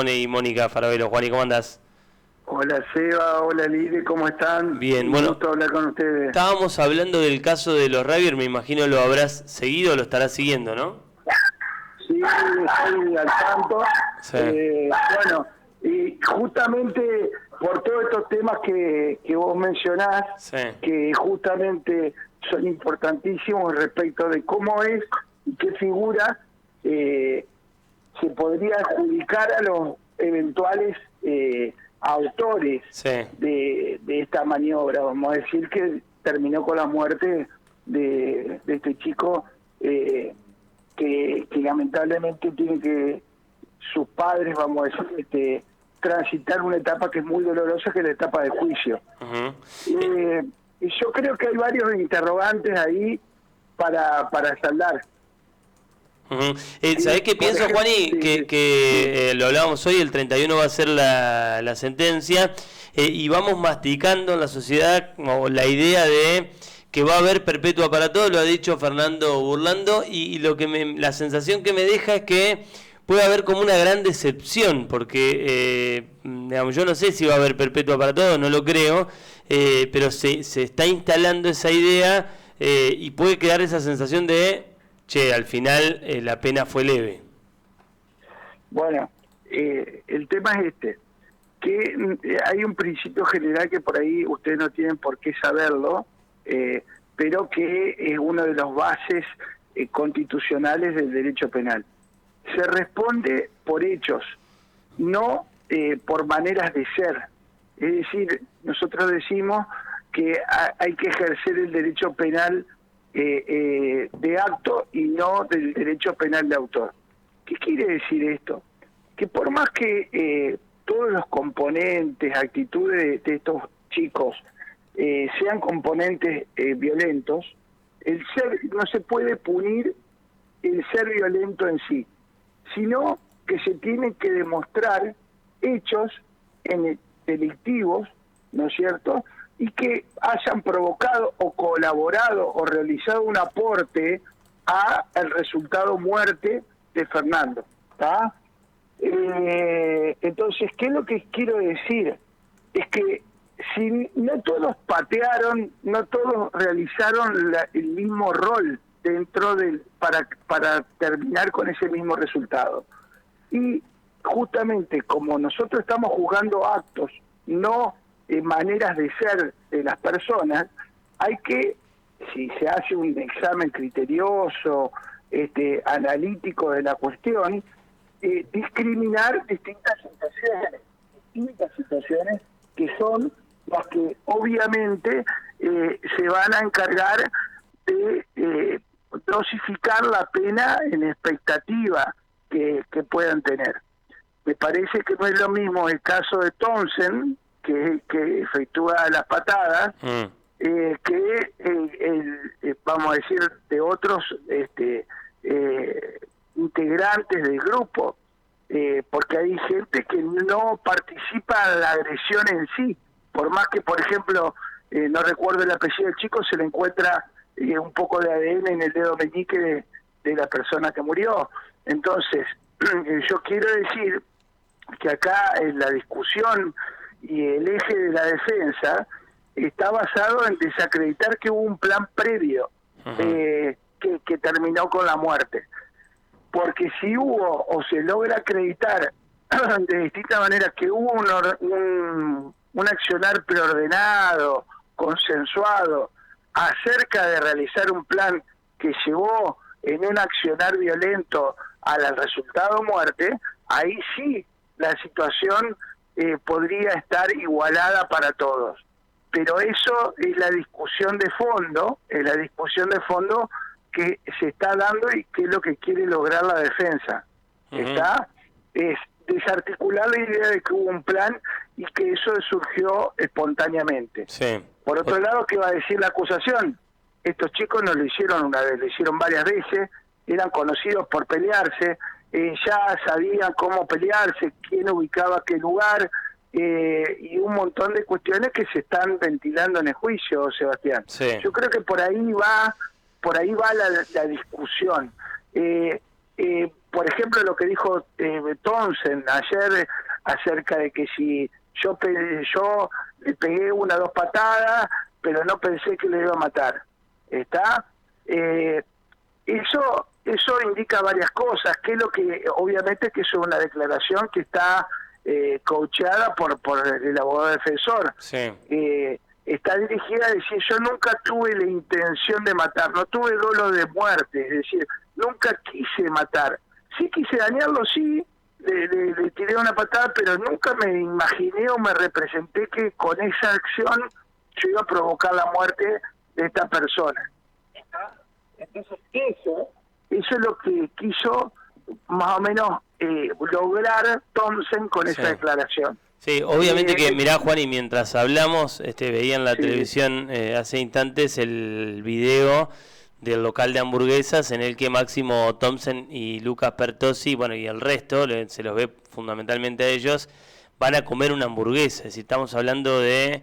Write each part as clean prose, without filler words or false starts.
Y Mónica Farabelo. Juan, ¿y cómo andás? Hola Seba, hola Lili, ¿cómo están? Bien, Un bueno, gusto hablar con ustedes. estábamos hablando del caso de los Ravier, me imagino lo habrás seguido, lo estarás siguiendo, ¿no? Sí, estoy al tanto. Sí. Bueno, y justamente por todos estos temas que vos mencionás, Sí. que justamente son importantísimos respecto de cómo es y qué figura se podría adjudicar a los eventuales autores Sí. de esta maniobra. Vamos a decir que terminó con la muerte de este chico que lamentablemente tiene que sus padres, vamos a decir, transitar una etapa que es muy dolorosa, que es la etapa de juicio. Y yo creo que hay varios interrogantes ahí para saldar. ¿Sabés qué pienso, ejemplo, Juani? Que lo hablábamos hoy, el 31 va a ser la sentencia, y vamos masticando en la sociedad como la idea de que va a haber perpetua para todos, lo ha dicho Fernando Burlando, y lo que la sensación que me deja es que puede haber como una gran decepción, porque digamos, yo no sé si va a haber perpetua para todos, no lo creo, pero se está instalando esa idea, y puede quedar esa sensación de che, al final la pena fue leve. Bueno, el tema es que hay un principio general que por ahí ustedes no tienen por qué saberlo, pero que es una de las bases constitucionales del derecho penal. Se responde por hechos, no por maneras de ser. Es decir, nosotros decimos que hay que ejercer el derecho penal de acto y no del derecho penal de autor. ¿Qué quiere decir esto? Que por más que todos los componentes, actitudes de estos chicos sean componentes violentos, no se puede punir el ser violento en sí, sino que se tienen que demostrar hechos delictivos, ¿no es cierto?, y que hayan provocado o colaborado o realizado un aporte a el resultado muerte de Fernando, ¿está? Entonces, ¿qué es lo que quiero decir? Es que si no todos patearon, no todos realizaron el mismo rol dentro del para terminar con ese mismo resultado. Y justamente como nosotros estamos juzgando actos, no maneras de ser de las personas, hay que, si se hace un examen criterioso, analítico de la cuestión, discriminar distintas situaciones que son las que obviamente se van a encargar de dosificar la pena en expectativa que puedan tener. Me parece que no es lo mismo el caso de Townsend, que efectúa las patadas, que vamos a decir, de otros integrantes del grupo, porque hay gente que no participa en la agresión en sí, por más que, por ejemplo, no recuerdo el apellido del chico, se le encuentra un poco de ADN en el dedo meñique de la persona que murió. Entonces, yo quiero decir que acá en la discusión y el eje de la defensa está basado en desacreditar que hubo un plan previo que terminó con la muerte. Porque si hubo o se logra acreditar de distintas maneras que hubo un accionar preordenado, consensuado, acerca de realizar un plan que llevó en un accionar violento al resultado muerte, ahí sí la situación podría estar igualada para todos. Pero eso es la discusión de fondo, que se está dando y que es lo que quiere lograr la defensa. ¿Está? Es desarticular la idea de que hubo un plan y que eso surgió espontáneamente. Sí. Por otro lado, ¿qué va a decir la acusación? Estos chicos no lo hicieron una vez, lo hicieron varias veces, eran conocidos por pelearse, ya sabían cómo pelearse, quién ubicaba qué lugar, y un montón de cuestiones que se están ventilando en el juicio, Sebastián. Sí. Yo creo que por ahí va la discusión. por ejemplo, lo que dijo Thompson ayer acerca de que si yo le pegué 1 o 2 patadas, pero no pensé que le iba a matar. ¿Está? Eso indica varias cosas, que es lo que, obviamente, que es una declaración que está coacheada por el abogado defensor. Sí. Está dirigida a decir, yo nunca tuve la intención de matar, no tuve dolo de muerte, es decir, nunca quise matar. Sí quise dañarlo, sí, le tiré una patada, pero nunca me imaginé o me representé que con esa acción yo iba a provocar la muerte de esta persona. Entonces eso es lo que quiso más o menos lograr Thompson con esa declaración. Sí, obviamente que, mirá, Juan, y mientras hablamos, veía en la televisión hace instantes el video del local de hamburguesas en el que Máximo Thompson y Lucas Pertossi, bueno, y el resto, se los ve fundamentalmente a ellos, van a comer una hamburguesa. Es decir, estamos hablando de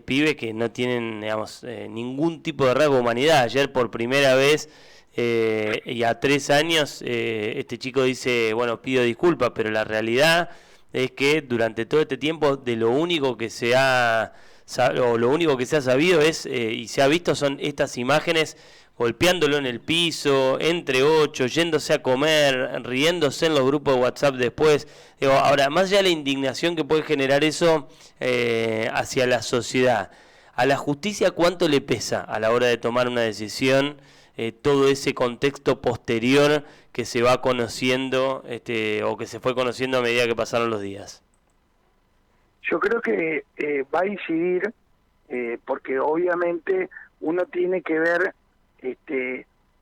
pibes que no tienen, digamos, ningún tipo de rasgo de humanidad. Ayer por primera vez, y a 3 años, este chico dice, bueno, pido disculpas, pero la realidad es que durante todo este tiempo de lo único que se ha sabido es y se ha visto son estas imágenes golpeándolo en el piso, entre 8, yéndose a comer, riéndose en los grupos de WhatsApp después. Digo, ahora, más allá de la indignación que puede generar eso hacia la sociedad, a la justicia, ¿cuánto le pesa a la hora de tomar una decisión todo ese contexto posterior que se va conociendo o que se fue conociendo a medida que pasaron los días? Yo creo que va a incidir porque obviamente uno tiene que ver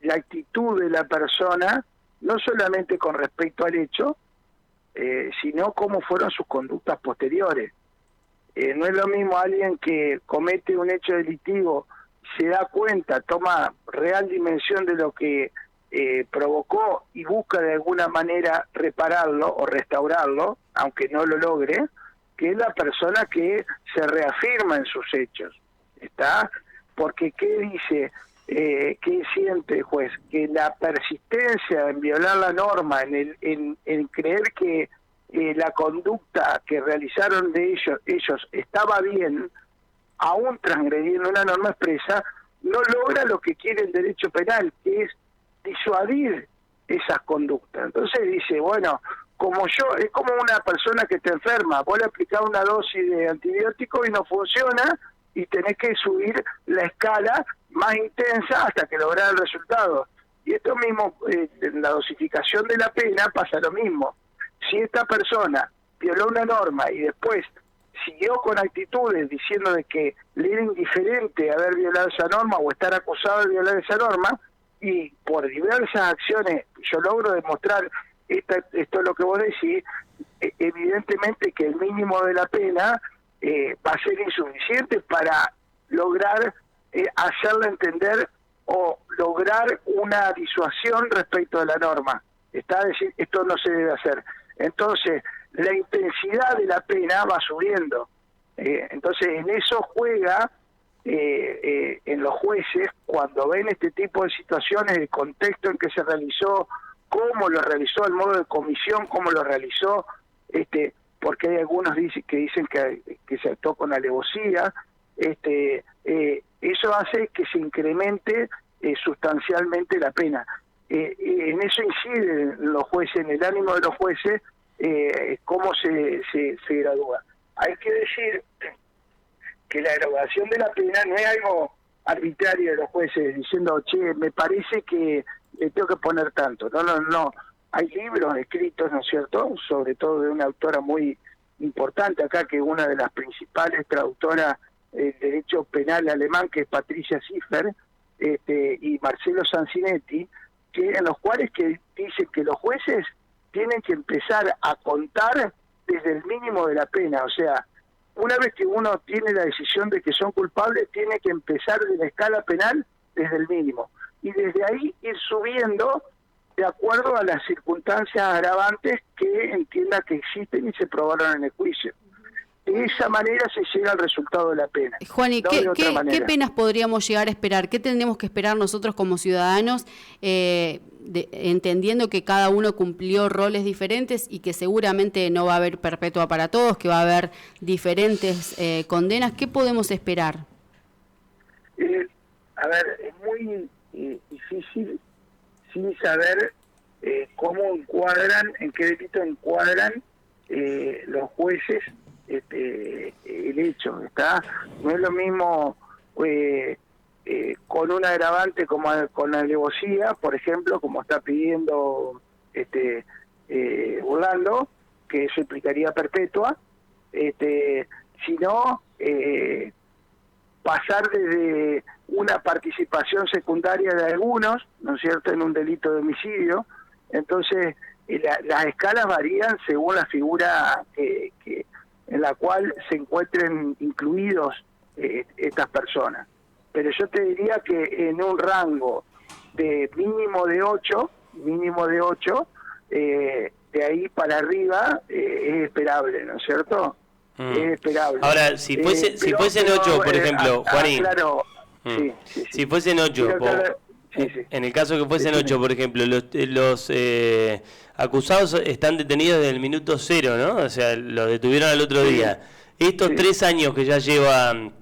la actitud de la persona, no solamente con respecto al hecho, sino cómo fueron sus conductas posteriores. No es lo mismo alguien que comete un hecho delictivo, se da cuenta, toma real dimensión de lo que provocó y busca de alguna manera repararlo o restaurarlo, aunque no lo logre, que es la persona que se reafirma en sus hechos. ¿Está? Porque ¿qué dice? ¿Qué siente el juez? Que la persistencia en violar la norma, en creer que la conducta que realizaron de ellos estaba bien, aún transgrediendo una norma expresa, no logra lo que quiere el derecho penal, que es disuadir esas conductas. Entonces dice, bueno, es como una persona que te enferma, vos le aplicás una dosis de antibiótico y no funciona, y tenés que subir la escala más intensa hasta que lográs el resultado. Y esto mismo, en la dosificación de la pena pasa lo mismo. Si esta persona violó una norma y después siguió con actitudes diciendo de que le era indiferente haber violado esa norma o estar acusado de violar esa norma, y por diversas acciones yo logro demostrar esto es lo que vos decís, evidentemente que el mínimo de la pena va a ser insuficiente para lograr hacerle entender o lograr una disuasión respecto de la norma. Está decir, esto no se debe hacer. Entonces, la intensidad de la pena va subiendo. Entonces, en eso juega en los jueces, cuando ven este tipo de situaciones, el contexto en que se realizó, cómo lo realizó, el modo de comisión, cómo lo realizó, porque hay algunos que dicen que se actuó con alevosía, eso hace que se incremente sustancialmente la pena. En eso inciden los jueces, en el ánimo de los jueces, cómo se gradúa. Hay que decir que la graduación de la pena no es algo arbitrario de los jueces, diciendo, che, me parece que le tengo que poner tanto. No. Hay libros escritos, ¿no es cierto?, sobre todo de una autora muy importante acá, que es una de las principales traductoras del derecho penal alemán, que es Patricia Schiffer, y Marcelo Sancinetti, en los cuales que dicen que los jueces tienen que empezar a contar desde el mínimo de la pena. O sea, una vez que uno tiene la decisión de que son culpables, tiene que empezar de la escala penal desde el mínimo. Y desde ahí ir subiendo de acuerdo a las circunstancias agravantes que entienda que existen y se probaron en el juicio. de esa manera se llega al resultado de la pena. Juan, ¿y no qué penas podríamos llegar a esperar? ¿Qué tendremos que esperar nosotros como ciudadanos, entendiendo que cada uno cumplió roles diferentes y que seguramente no va a haber perpetua para todos, que va a haber diferentes condenas? ¿Qué podemos esperar? A ver, es muy difícil sin saber cómo encuadran, en qué delito encuadran los jueces el hecho, ¿está? No es lo mismo con un agravante como con la alevosía, por ejemplo, como está pidiendo Orlando, que eso implicaría perpetua, sino pasar desde una participación secundaria de algunos, ¿no es cierto?, en un delito de homicidio. Entonces, las escalas varían según la figura en la cual se encuentren incluidos estas personas. Pero yo te diría que en un rango de mínimo de 8, de ahí para arriba es esperable, ¿no es cierto? Es esperable. Ahora, si fuesen 8, por ejemplo, Juanín, claro, sí. Si fuesen 8, en el caso que fuesen 8, por ejemplo, los acusados están detenidos desde el minuto 0, ¿no? O sea, los detuvieron al otro día. Estos 3 años que ya llevan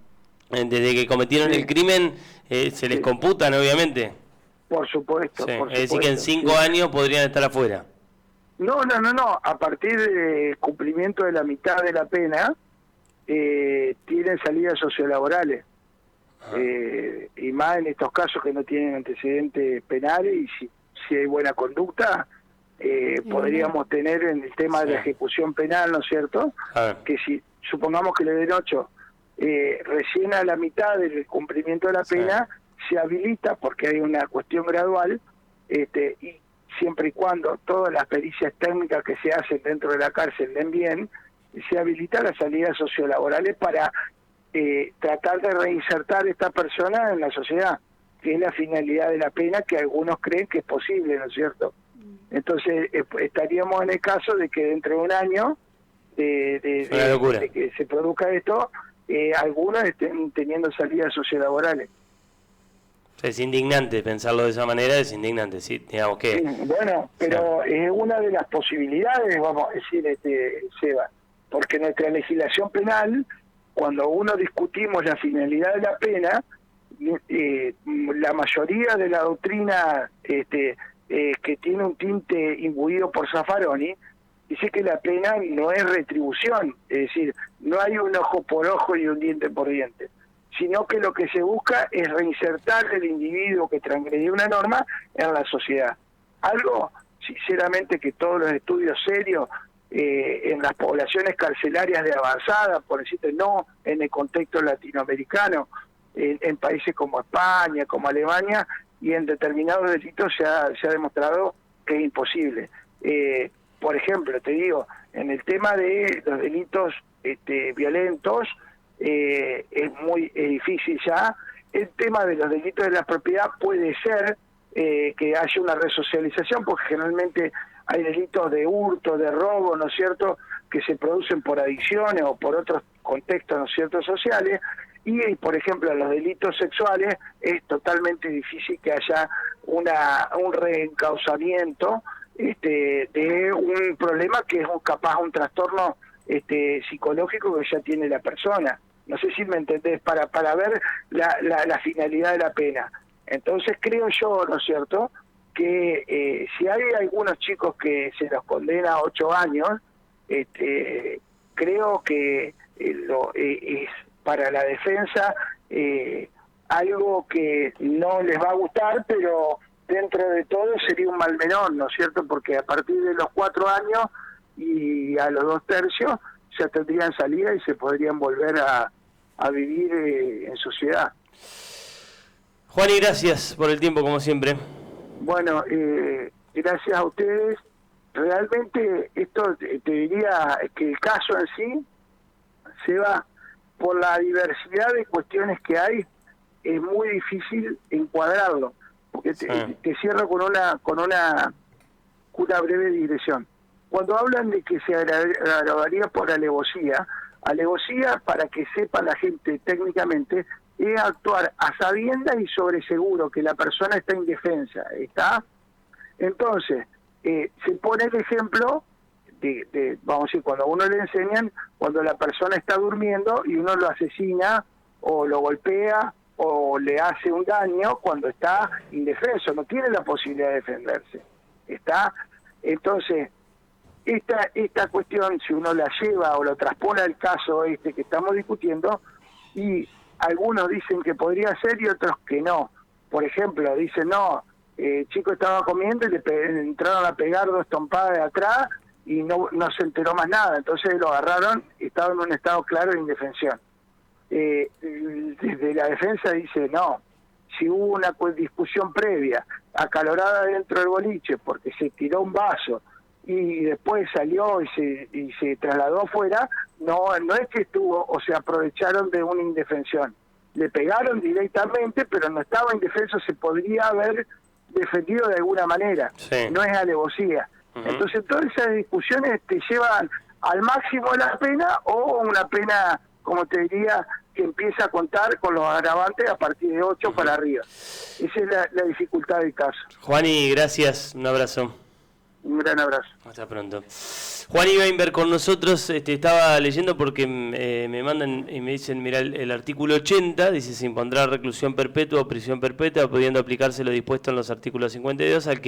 desde que cometieron el crimen, ¿se les computan, obviamente? Por supuesto. Es decir, que en 5 años podrían estar afuera. No. A partir del cumplimiento de la mitad de la pena, tienen salidas sociolaborales. Y más en estos casos que no tienen antecedentes penales, y si hay buena conducta, podríamos tener en el tema de la ejecución penal, ¿no es cierto? Que si supongamos que le den 8, recién a la mitad del cumplimiento de la pena se habilita, porque hay una cuestión gradual, y siempre y cuando todas las pericias técnicas que se hacen dentro de la cárcel den bien, se habilita las salidas sociolaborales para tratar de reinsertar a esta persona en la sociedad, que es la finalidad de la pena, que algunos creen que es posible, ¿no es cierto? Entonces estaríamos en el caso de que dentro de un año de que se produzca esto, algunos estén teniendo salidas sociolaborales. Es indignante pensarlo de esa manera, es indignante, sí, digamos que... Bueno, pero es una de las posibilidades, vamos a decir, Seba, porque nuestra legislación penal, cuando uno discutimos la finalidad de la pena, la mayoría de la doctrina que tiene un tinte imbuido por Zaffaroni, dice que la pena no es retribución, es decir, no hay un ojo por ojo y un diente por diente, sino que lo que se busca es reinsertar el individuo que transgredió una norma en la sociedad. Algo, sinceramente, que todos los estudios serios en las poblaciones carcelarias de avanzada, por decirte, no en el contexto latinoamericano, en países como España, como Alemania, y en determinados delitos se ha demostrado que es imposible. Por ejemplo, te digo, en el tema de los delitos violentos, es muy difícil ya. El tema de los delitos de la propiedad puede ser que haya una resocialización, porque generalmente hay delitos de hurto, de robo, ¿no es cierto?, que se producen por adicciones o por otros contextos, ¿no es cierto?, sociales. Y, por ejemplo, en los delitos sexuales es totalmente difícil que haya un reencauzamiento de un problema que es capaz un trastorno psicológico que ya tiene la persona. No sé si me entendés, para ver la finalidad de la pena. Entonces creo yo, ¿no es cierto?, que si hay algunos chicos que se los condena a 8 años, creo que es para la defensa algo que no les va a gustar, pero dentro de todo sería un mal menor, ¿no es cierto?, porque a partir de los 4 años y a los 2/3 ya tendrían salida y se podrían volver a vivir en sociedad. Juan, y gracias por el tiempo, como siempre. Bueno, gracias a ustedes. Realmente esto te diría que el caso en sí se va por la diversidad de cuestiones que hay, es muy difícil encuadrarlo, porque te cierro con una breve digresión. Cuando hablan de que se agravaría por alevosía, Alevosía, para que sepa la gente técnicamente, es actuar a sabiendas y sobre seguro que la persona está indefensa, ¿está? Entonces, se pone el ejemplo vamos a decir, cuando a uno le enseñan, cuando la persona está durmiendo y uno lo asesina o lo golpea o le hace un daño cuando está indefenso, no tiene la posibilidad de defenderse, ¿está? Entonces, esta cuestión, si uno la lleva o lo transpone al caso que estamos discutiendo, y algunos dicen que podría ser y otros que no. Por ejemplo, dicen, no, chico estaba comiendo y le entraron a pegar 2 trompadas de atrás y no se enteró más nada, entonces lo agarraron y estaba en un estado claro de indefensión. Desde la defensa dice, no, si hubo una discusión previa, acalorada dentro del boliche, porque se tiró un vaso y después salió y se trasladó afuera, no es que estuvo, o se aprovecharon de una indefensión. Le pegaron directamente, pero no estaba indefenso, se podría haber defendido de alguna manera. Sí. No es alevosía. Entonces todas esas discusiones te llevan al máximo de la pena o una pena, como te diría, que empieza a contar con los agravantes a partir de 8 para arriba. Esa es la dificultad del caso. Juani, gracias, un abrazo. Un gran abrazo. Hasta pronto. Juani Weinberg con nosotros, estaba leyendo porque me mandan y me dicen, mira, el artículo 80, dice, se impondrá reclusión perpetua o prisión perpetua, pudiendo aplicarse lo dispuesto en los artículos 52 al que